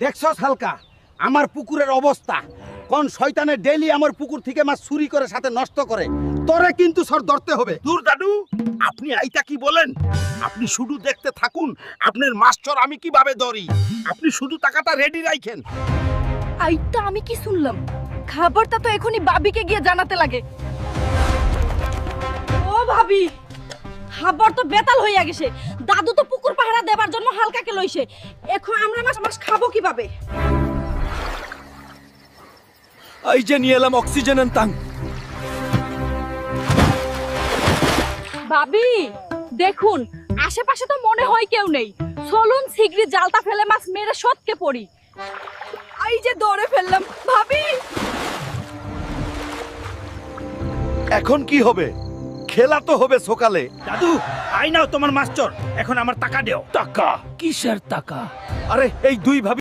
দেখছস হালকা আমার পুকুরের অবস্থা, কোন শয়তানে ডেইলি আমার পুকুর থেকে মাছ চুরি করে সাথে নষ্ট করে, তোরে কিন্তু সর ধরতে হবে। দূর দাদু, আপনি আইতা কি বলেন? আপনি শুধু দেখতে থাকুন, আপনার মাস্টার আমি কিভাবে ধরি। আপনি শুধু টাকাটা রেডি রাখেন। আইটা আমি কি শুনলাম? খাবারটা তো এখনই ভাবিকে গিয়ে জানাতে লাগে। ও ভাবি, খাবার তো বেতাল হইয়া গেছে। দাদু তো পুকুর পাহারা দেবার জন্য হালকাকে লইছে। এখন আমরা মাছ খাবো কিভাবে? এই যে নিয়ে এলাম অক্সিজেন ট্যাঙ্ক। ভাবি দেখুন, আশেপাশে তো মনে হয় কেউ নেই। চলুন শিগগিরই জালটা ফেলে মাছ মেরে সটকে পড়ি। এই যে ধরে ফেললাম ভাবি। এখন কি হবে? খেলা তো হবে সকালে। দাদু, আই নাও তোমার মাস্টার, এখন আমার টাকা দেও। টাকা? কিসের টাকা? আরে এই দুই ভাবি